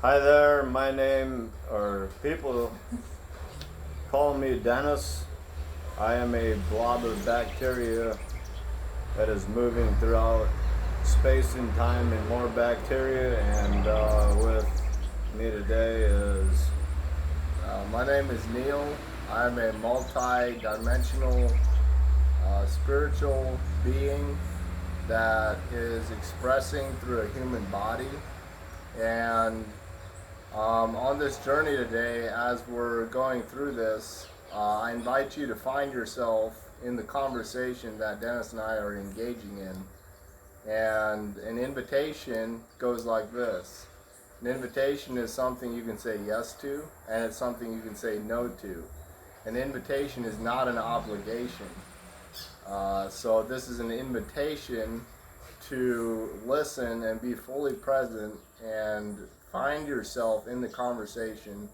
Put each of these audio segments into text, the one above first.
Hi there, my name, or people call me Dennis. I am a blob of bacteria that is moving throughout space and time and more bacteria, and with me today is My name is Neil. I'm a multi-dimensional spiritual being that is expressing through a human body. And on this journey today, as we're going through this, I invite you to find yourself in the conversation that Dennis and I are engaging in. And an invitation goes like this. An invitation is something you can say yes to, and it's something you can say no to. An invitation is not an obligation. So this is an invitation to listen and be fully present and find yourself in the conversation,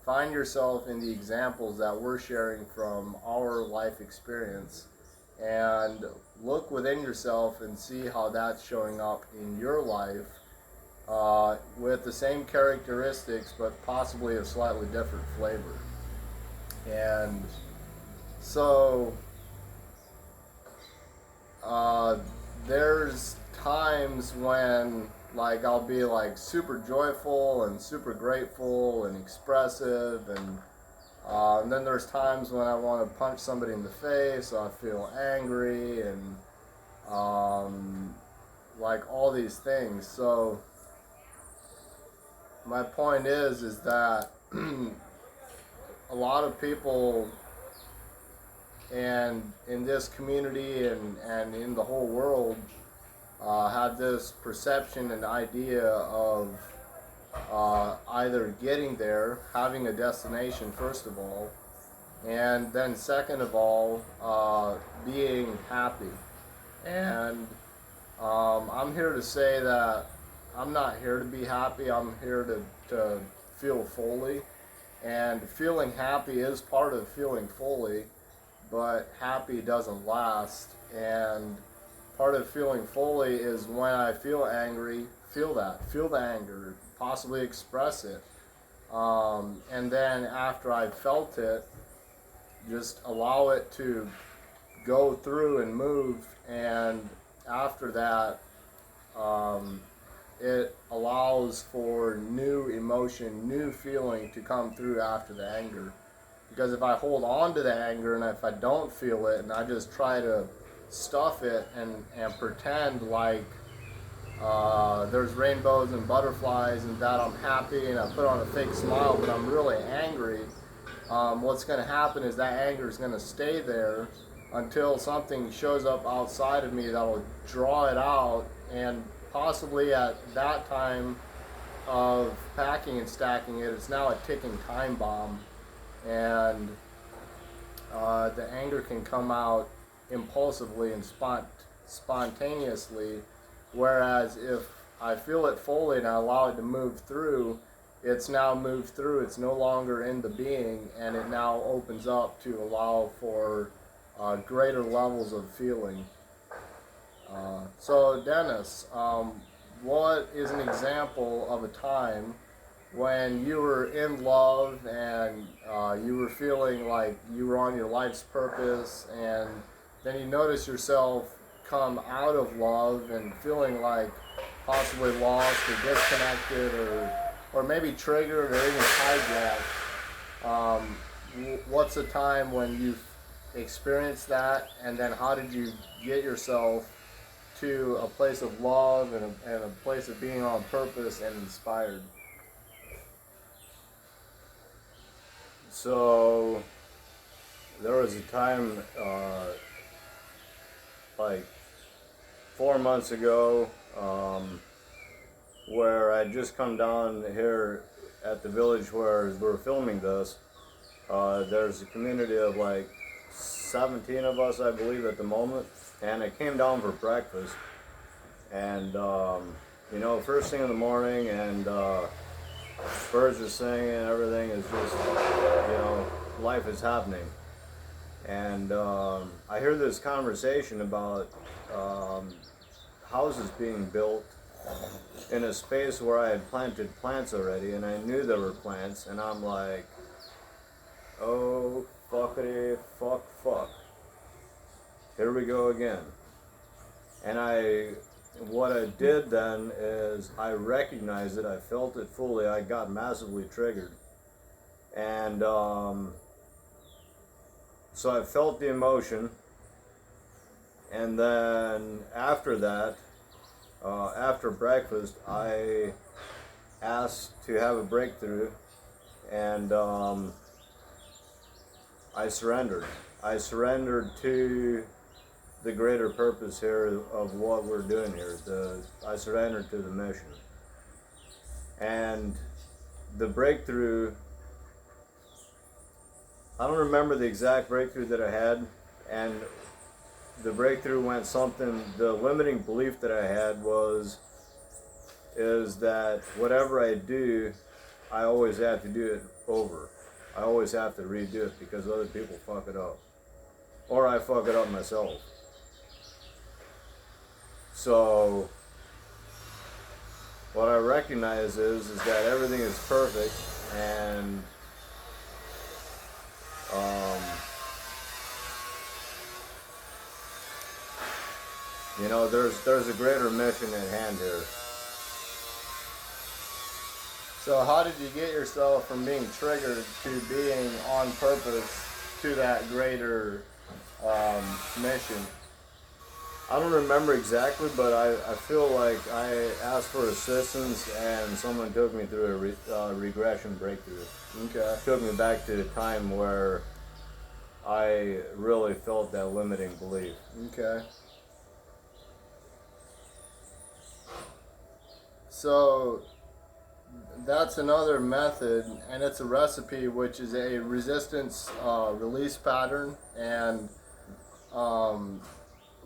find yourself in the examples that we're sharing from our life experience, and look within yourself and see how that's showing up in your life with the same characteristics but possibly a slightly different flavor. And so there's times when I'll be super joyful and super grateful and expressive, and then there's times when I want to punch somebody in the face, so I feel angry and all these things. So my point is that a lot of people and in this community and in the whole world have this perception and idea of either getting there, having a destination first of all, and then second of all, being happy. And I'm here to say that I'm not here to be happy. I'm here to feel fully. And feeling happy is part of feeling fully, but happy doesn't last. And part of feeling fully is when I feel angry, feel the anger, possibly express it. And then after I've felt it, just allow it to go through and move. And after that, it allows for new emotion, new feeling to come through after the anger. Because if I hold on to the anger and if I don't feel it and I just try to stuff it and pretend like there's rainbows and butterflies and that I'm happy and I put on a fake smile but I'm really angry, what's going to happen is that anger is going to stay there until something shows up outside of me that will draw it out, and possibly at that time of packing and stacking it, it's now a ticking time bomb, and the anger can come out impulsively and spontaneously, whereas if I feel it fully and I allow it to move through, it's now moved through, it's no longer in the being, and it now opens up to allow for greater levels of feeling. So Dennis, what is an example of a time when you were in love and you were feeling like you were on your life's purpose, and then you notice yourself come out of love and feeling like possibly lost or disconnected or maybe triggered or even hijacked? What's a time when you experienced that, and then how did you get yourself to a place of love and a place of being on purpose and inspired? so there was a time like 4 months ago where I'd just come down here at the village where we're filming this. There's a community of like 17 of us, I believe, at the moment, and I came down for breakfast. And first thing in the morning, and birds are singing, and everything is just, life is happening. And I hear this conversation about houses being built in a space where I had planted plants already, and I knew there were plants, and I'm like, oh, fuckity, fuck. Here we go again. And what I did then is I recognized it, I felt it fully, I got massively triggered. And so I felt the emotion, and then after that, after breakfast, I asked to have a breakthrough, and I surrendered. I surrendered to the greater purpose here of what we're doing here. I surrendered to the mission. And the breakthrough, I don't remember the exact breakthrough that I had, and the breakthrough went something, the limiting belief that I had is that whatever I do, I always have to do it over. I always have to redo it because other people fuck it up. Or I fuck it up myself. So what I recognize is that everything is perfect, and you know, there's a greater mission at hand here. So how did you get yourself from being triggered to being on purpose to that greater mission? I don't remember exactly, but I feel like I asked for assistance and someone took me through a regression breakthrough. Okay. Took me back to a time where I really felt that limiting belief. Okay. So that's another method, and it's a recipe, which is a resistance release pattern. And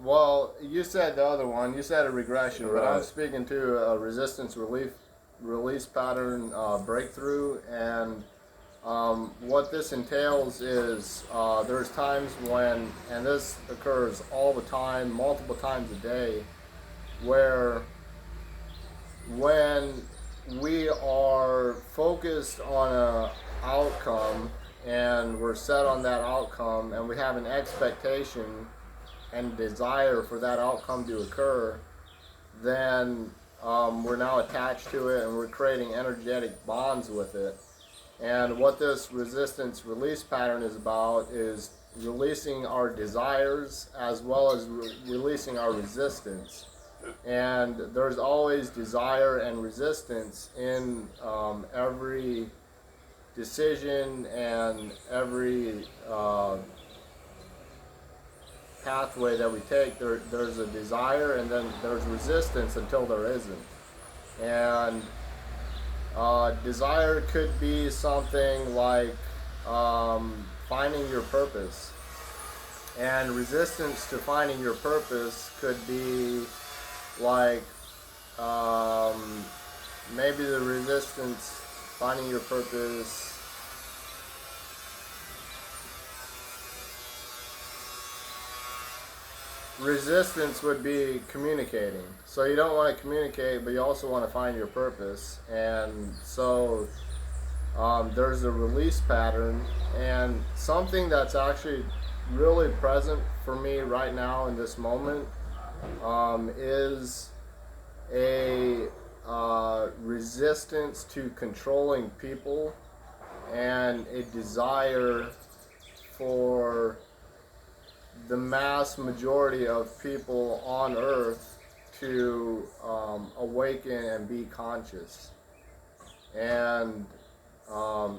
well, you said the other one. You said a regression, but I'm Right. speaking to a resistance release pattern breakthrough. And what this entails is there's times when, and this occurs all the time, multiple times a day, where when we are focused on a outcome and we're set on that outcome and we have an expectation and desire for that outcome to occur, then we're now attached to it and we're creating energetic bonds with it. And what this resistance release pattern is about is releasing our desires as well as releasing our resistance. And there's always desire and resistance in every decision and every pathway that we take. There's a desire and then there's resistance until there isn't. And desire could be something like finding your purpose. And resistance to finding your purpose could be like maybe the resistance finding your purpose resistance would be communicating. So you don't want to communicate, but you also want to find your purpose. And so there's a release pattern, and something that's actually really present for me right now in this moment is a resistance to controlling people and a desire for the mass majority of people on earth to awaken and be conscious. And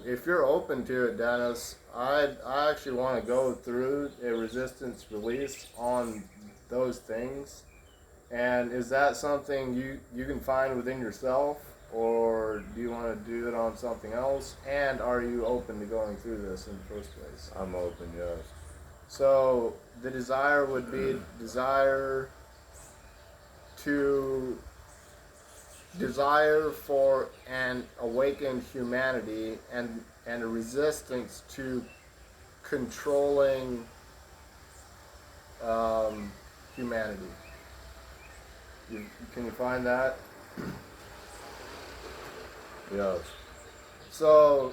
if you're open to it, Dennis, I actually want to go through a resistance release on those things. And is that something you can find within yourself, or do you want to do it on something else? And are you open to going through this in the first place? I'm open, yes. So the desire would be desire for an awakened humanity, and a resistance to controlling humanity. Can you find that? Yes. So,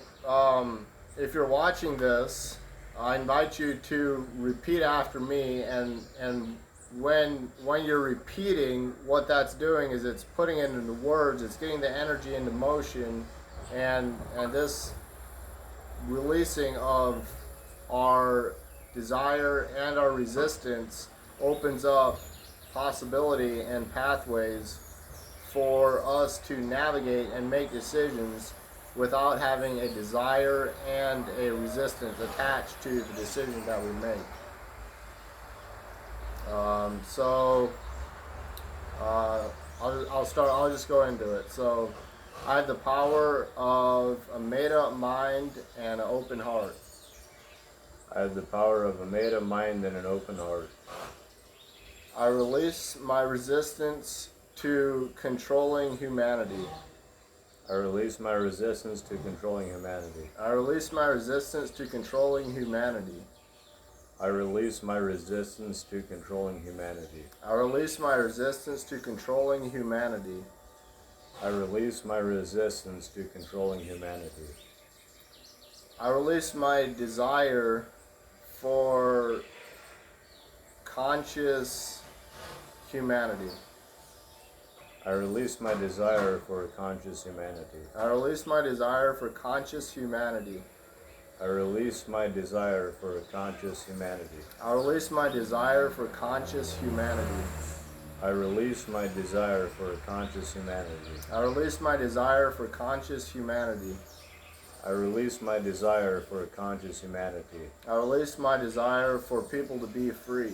if you're watching this, I invite you to repeat after me, and when you're repeating, what that's doing is it's putting it into words, it's getting the energy into motion, and this releasing of our desire and our resistance opens up possibility and pathways for us to navigate and make decisions without having a desire and a resistance attached to the decision that we make. I'll just go into it. So I have the power of a made-up mind and an open heart. I have the power of a made-up mind and an open heart. I release my resistance to controlling humanity. I release my resistance to controlling humanity. I release my resistance to controlling humanity. I release my resistance to controlling humanity. I release my resistance to controlling humanity. I release my resistance to controlling humanity. I release my desire for conscious humanity. I release my desire for conscious humanity. I release my desire for conscious humanity. I release my desire for a conscious humanity. I release my desire for conscious humanity. I release my desire for a conscious humanity. I release my desire for conscious humanity. I release my desire for a conscious humanity. I release my desire for people to be free.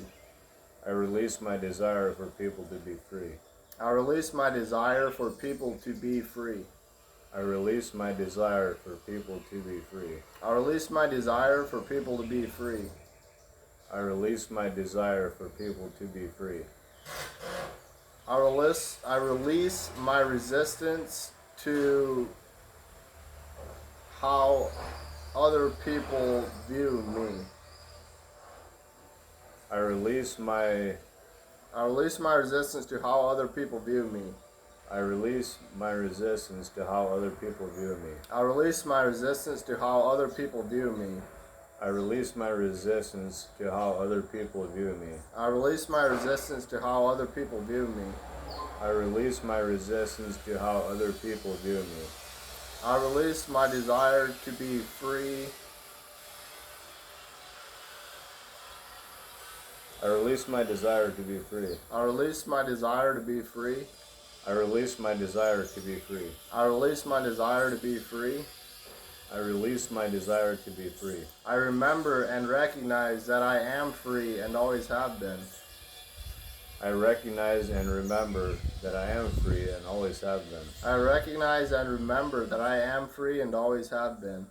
I release my desire for people to be free. I release my desire for people to be free. I release my desire for people to be free. I release my desire for people to be free. I release my desire for people to be free. I release my resistance to how other people view me. I release my resistance to how other people view me. I release my resistance to how other people view me. I release my resistance to how other people view me. I release my resistance to how other people view me. I release my resistance to how other people view me. I release my resistance to how other people view me. I release my desire to be free. I release my desire to be free. I release my desire to be free. I release my desire to be free. I release my desire to be free. I release my desire to be free. I remember and recognize that I am free and always have been. I recognize and remember that I am free and always have been. I recognize and remember that I am free and always have been.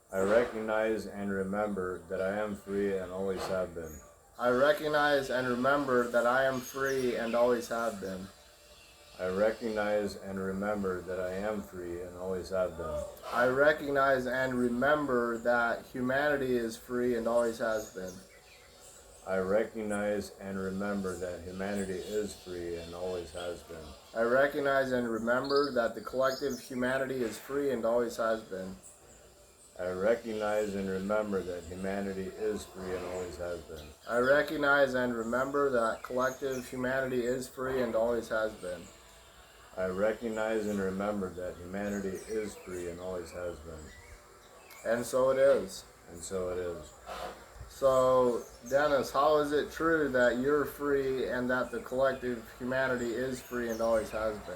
I recognize and remember that I am free and always have been. I recognize and remember that I am free and always have been. I recognize and remember that I am free and always have been. I recognize and remember that humanity is free and always has been. I recognize and remember that humanity is free and always has been. I recognize and remember that the collective humanity is free and always has been. I recognize and remember that humanity is free and always has been. I recognize and remember that collective humanity is free and always has been. I recognize and remember that humanity is free and always has been. And so it is. And so it is. So, Dennis, how is it true that you're free and that the collective humanity is free and always has been?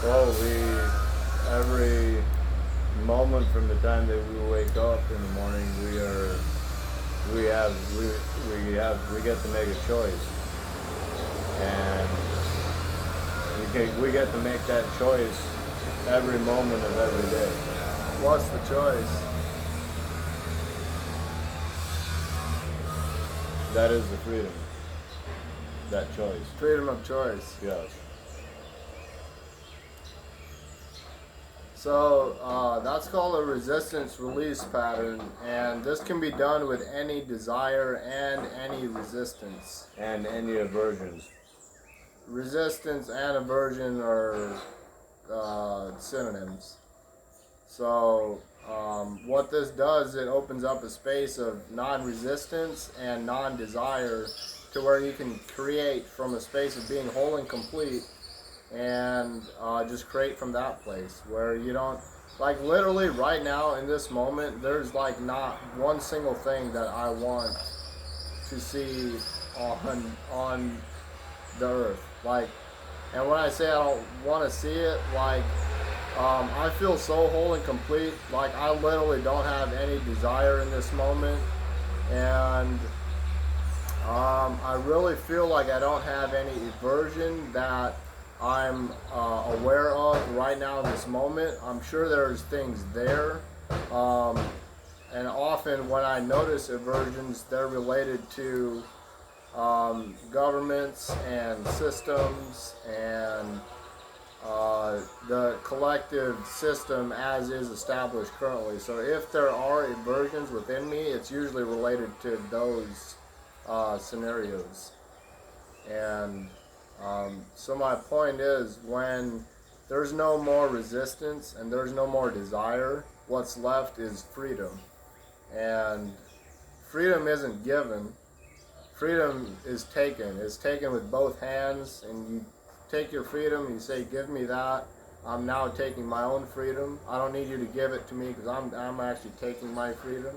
Well, every moment from the time that we wake up in the morning, we get to make a choice, and we get to make that choice every moment of every day. What's the choice? That is the freedom. That choice. Freedom of choice. Yes. So that's called a resistance release pattern, and this can be done with any desire and any resistance. And any aversions. Resistance and aversion are synonyms. So what this does, it opens up a space of non-resistance and non-desire to where you can create from a space of being whole and complete, and just create from that place where you don't, like, literally right now in this moment, there's like not one single thing that I want to see on the earth. Like, and when I say I don't want to see it, like, I feel so whole and complete. Like, I literally don't have any desire in this moment, and I really feel like I don't have any aversion that I'm aware of right now in this moment. I'm sure there's things there, and often when I notice aversions, they're related to governments and systems and the collective system as is established currently. So if there are aversions within me, it's usually related to those scenarios. And so my point is, when there's no more resistance and there's no more desire, what's left is freedom. And freedom isn't given. Freedom is taken. It's taken with both hands, and you take your freedom, you say, give me that. I'm now taking my own freedom. I don't need you to give it to me, because I'm actually taking my freedom.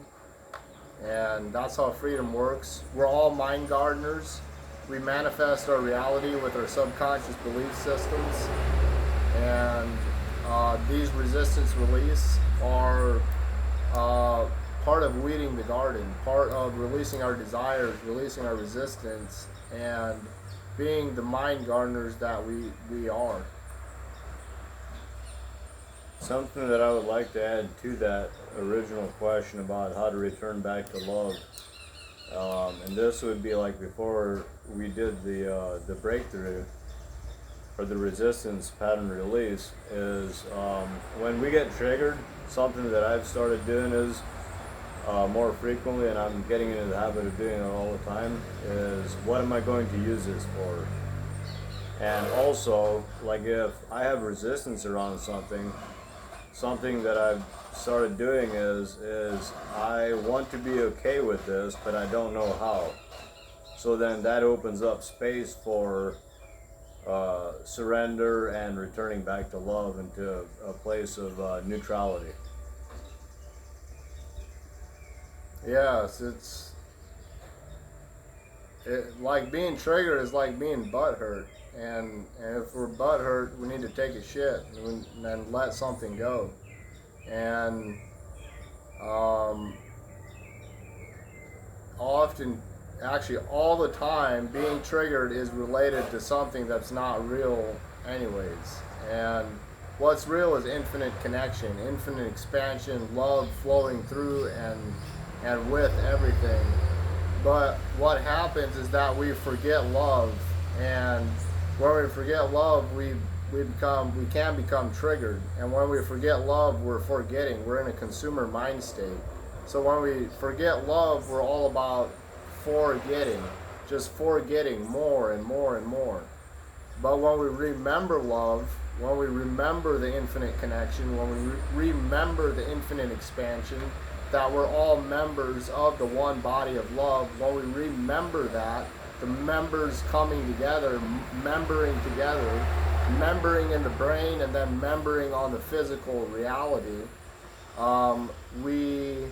And that's how freedom works. We're all mind gardeners. We manifest our reality with our subconscious belief systems. And these resistance release are part of weeding the garden, part of releasing our desires, releasing our resistance, and being the mind gardeners that we are. Something that I would like to add to that original question about how to return back to love, and this would be like before we did the breakthrough or the resistance pattern release, is when we get triggered, something that I've started doing is more frequently, and I'm getting into the habit of doing it all the time, is what am I going to use this for? And also, like, if I have resistance around something that I've started doing is I want to be okay with this, but I don't know how. So then that opens up space for surrender and returning back to love, into a place of neutrality. Yes, like being triggered is like being butthurt, and if we're butthurt, we need to take a shit and let something go. And often, actually all the time, being triggered is related to something that's not real anyways. And what's real is infinite connection, infinite expansion, love flowing through and with everything. But what happens is that we forget love, and when we forget love, we can become triggered. And when we forget love, we're forgetting. We're in a consumer mind state. So when we forget love, we're all about forgetting, just forgetting more and more and more. But when we remember love, when we remember the infinite connection, when we remember the infinite expansion, that we're all members of the one body of love, when we remember that, the members coming together, membering together, membering in the brain and then membering on the physical reality, we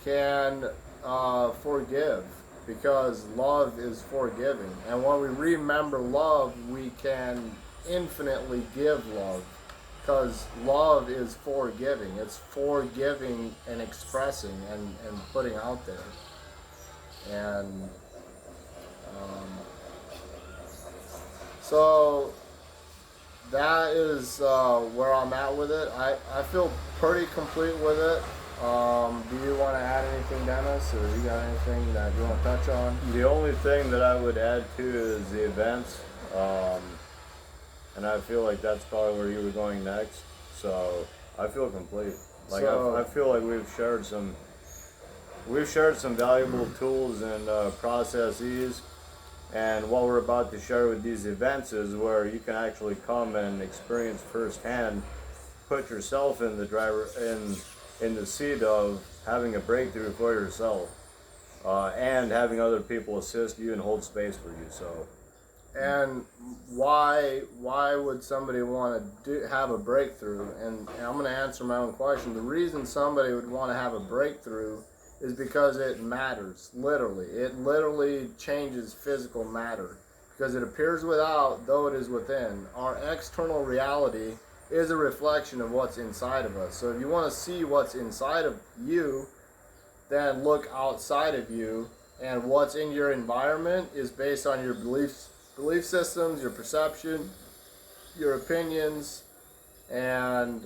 can forgive, because love is forgiving. And when we remember love, we can infinitely give love, because love is forgiving. It's forgiving and expressing and putting out there. And so that is where I'm at with it. I feel pretty complete with it. Do you want to add anything, Dennis, or you got anything that you want to touch on? The only thing that I would add to is the events, and I feel like that's probably where you were going next. So I feel complete. Like So- I feel like we've shared some valuable tools and processes, and what we're about to share with these events is where you can actually come and experience firsthand, put yourself in the in the seat of having a breakthrough for yourself, and having other people assist you and hold space for you. So And why would somebody want to have a breakthrough? And I'm going to answer my own question. The reason somebody would want to have a breakthrough is because it matters. Literally, it literally changes physical matter because it appears without, though it is within. Our external reality is a reflection of what's inside of us. So if you want to see what's inside of you, then look outside of you, and what's in your environment is based on your belief systems, your perception, your opinions, and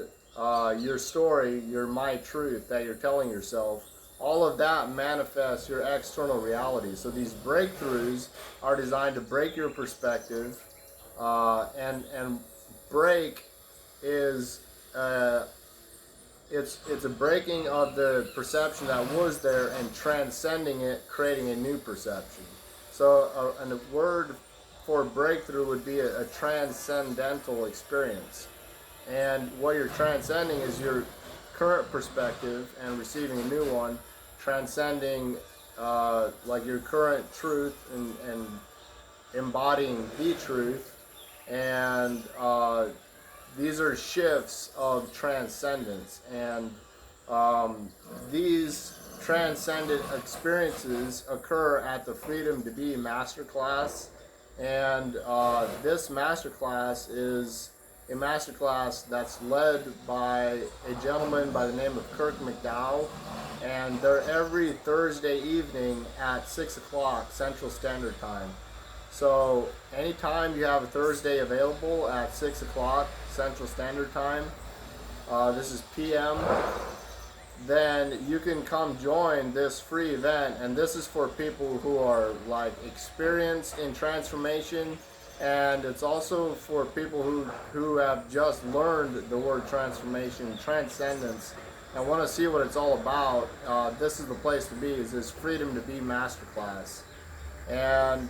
your story, your my truth that you're telling yourself. All of that manifests your external reality. So these breakthroughs are designed to break your perspective, and break is it's a breaking of the perception that was there and transcending it, creating a new perception. So and the word for breakthrough would be a transcendental experience. And what you're transcending is your current perspective and receiving a new one, transcending like your current truth and embodying the truth. And these are shifts of transcendence. And these transcendent experiences occur at the Freedom to Be Masterclass. And this masterclass is a masterclass that's led by a gentleman by the name of Kirk McDowell, and they're every Thursday evening at 6 o'clock Central Standard Time. So anytime you have a Thursday available at 6 o'clock Central Standard Time, this is PM, then you can come join this free event. And this is for people who are like experienced in transformation, and it's also for people who have just learned the word transformation, transcendence, and want to see what it's all about. This is the place to be, is this Freedom to Be Masterclass. And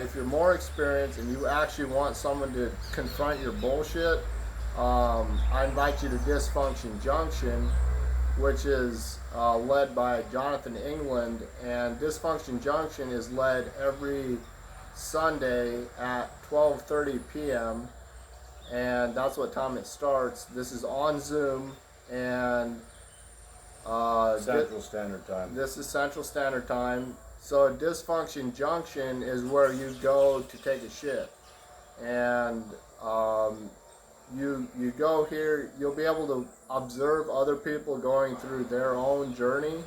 if you're more experienced and you actually want someone to confront your bullshit, I invite you to Dysfunction Junction, which is led by Jonathan England. And Dysfunction Junction is led every Sunday at 12:30 p.m. and that's what time it starts. This is on Zoom, and Central Standard Time. This is Central Standard Time. So Dysfunction Junction is where you go to take a shit, and you go here. You'll be able to observe other people going through their own journey,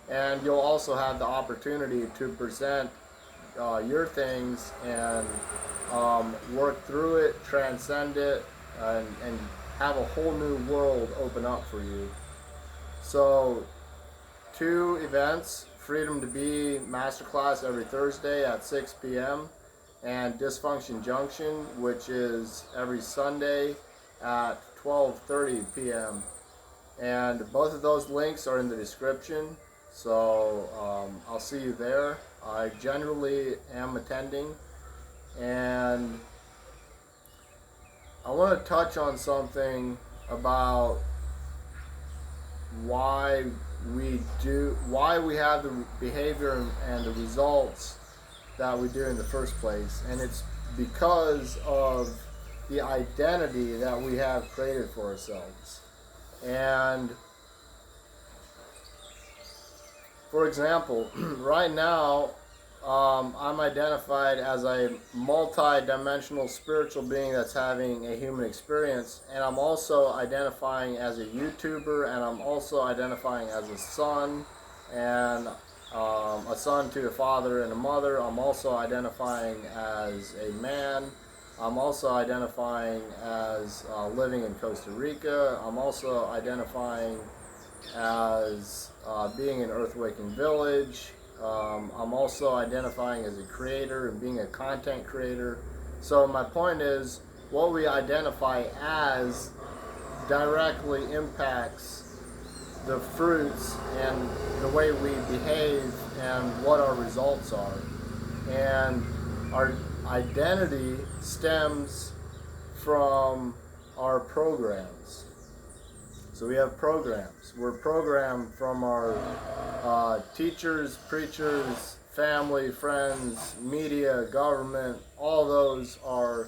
and you'll also have the opportunity to present your things and work through it, transcend it, and have a whole new world open up for you. So 2 events: Freedom to Be Masterclass every Thursday at 6 p.m. and Dysfunction Junction, which is every Sunday at 12:30 p.m. And both of those links are in the description. So I'll see you there. I generally am attending, and I want to touch on something about why we have the behavior and the results that we do in the first place. And it's because of the identity that we have created for ourselves. And for example, right now, I'm identified as a multi-dimensional spiritual being that's having a human experience, and I'm also identifying as a YouTuber, and I'm also identifying as a son, and a son to a father and a mother. I'm also identifying as a man, I'm also identifying as living in Costa Rica. I'm also identifying as being in Earthwaking Village. I'm also identifying as a creator and being a content creator. So my point is, what we identify as directly impacts the fruits and the way we behave and what our results are. And our identity stems from our programs. So we have programs. We're programmed from our teachers, preachers, family, friends, media, government. All those are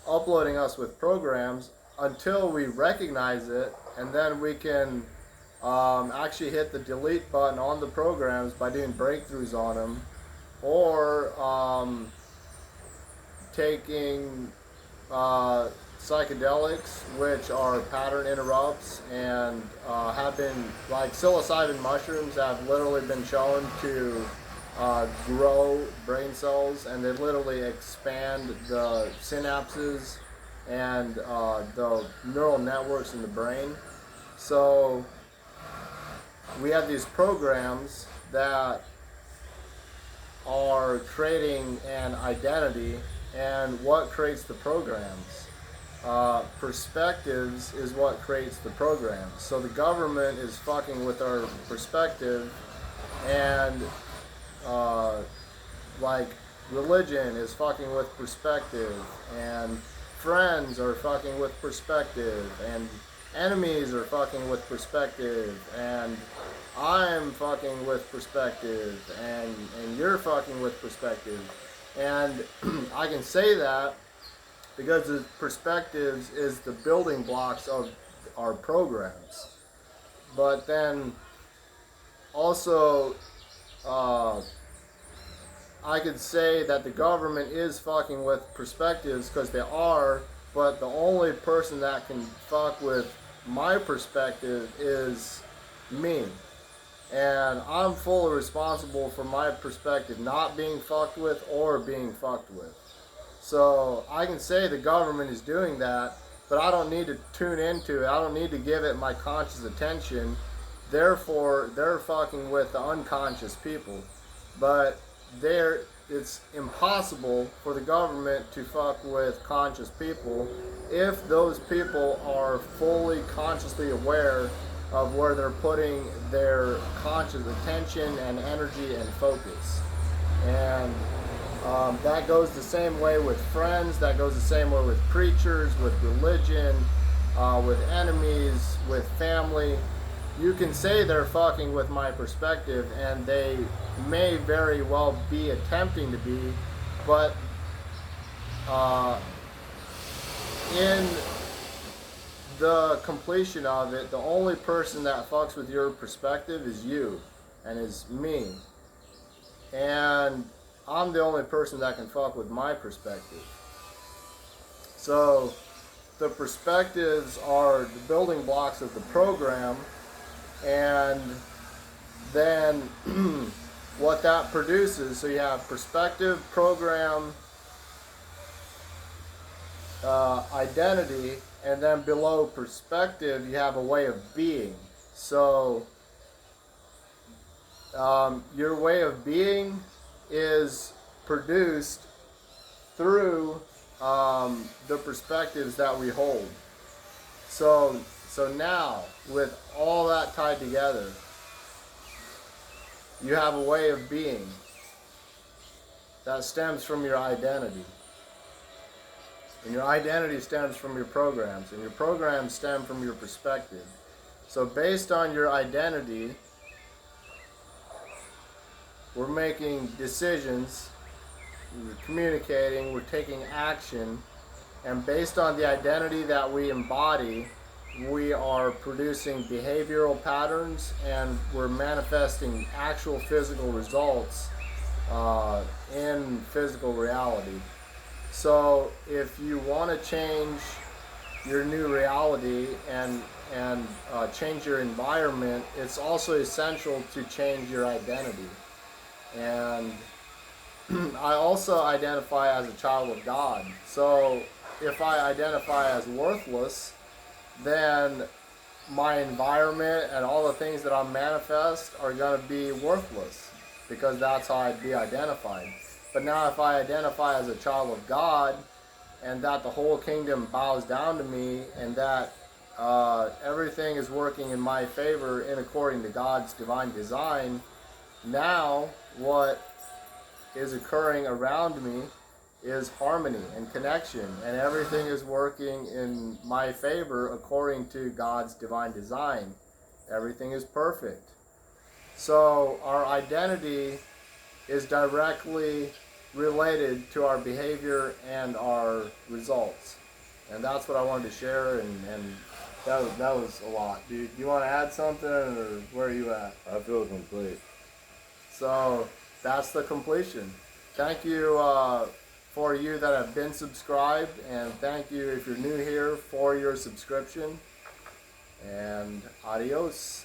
uploading us with programs until we recognize it, and then we can actually hit the delete button on the programs by doing breakthroughs on them, or taking psychedelics, which are pattern interrupts, and have been, like psilocybin mushrooms, have literally been shown to grow brain cells, and they literally expand the synapses and the neural networks in the brain. So we have these programs that are creating an identity, and what creates the programs? Perspectives is what creates the programs. So the government is fucking with our perspective, and like religion is fucking with perspective, and friends are fucking with perspective, and enemies are fucking with perspective, and I'm fucking with perspective, and you're fucking with perspective. And I can say that because the perspectives is the building blocks of our programs. But then also I could say that the government is fucking with perspectives, because they are, but the only person that can fuck with my perspective is me. And I'm fully responsible for my perspective not being fucked with or being fucked with. So I can say the government is doing that, but I don't need to tune into it. I don't need to give it my conscious attention. Therefore, they're fucking with the unconscious people. But it's impossible for the government to fuck with conscious people if those people are fully consciously aware of where they're putting their conscious attention and energy and focus. And that goes the same way with friends, that goes the same way with preachers, with religion, with enemies, with family. You can say they're fucking with my perspective, and they may very well be attempting to be, but in the completion of it, the only person that fucks with your perspective is you, and is me. And I'm the only person that can fuck with my perspective. So the perspectives are the building blocks of the program, and then what that produces, so you have perspective, program, identity, and then below perspective you have a way of being. So your way of being is produced through the perspectives that we hold. So now, with all that tied together, you have a way of being that stems from your identity. And your identity stems from your programs, and your programs stem from your perspective. So based on your identity, we're making decisions, we're communicating, we're taking action, and based on the identity that we embody, we are producing behavioral patterns, and we're manifesting actual physical results in physical reality. So if you want to change your new reality and change your environment, it's also essential to change your identity. And I also identify as a child of God. So if I identify as worthless, then my environment and all the things that I manifest are going to be worthless, because that's how I'd be identified. But now if I identify as a child of God, and that the whole kingdom bows down to me, and that everything is working in my favor in according to God's divine design, now what is occurring around me is harmony and connection, and everything is working in my favor according to God's divine design. Everything is perfect. So our identity is directly related to our behavior and our results. And that's what I wanted to share, and that was a lot. Do you want to add something, or where are you at? I feel complete. So that's the completion. Thank you for you that have been subscribed, and thank you if you're new here for your subscription. And adios.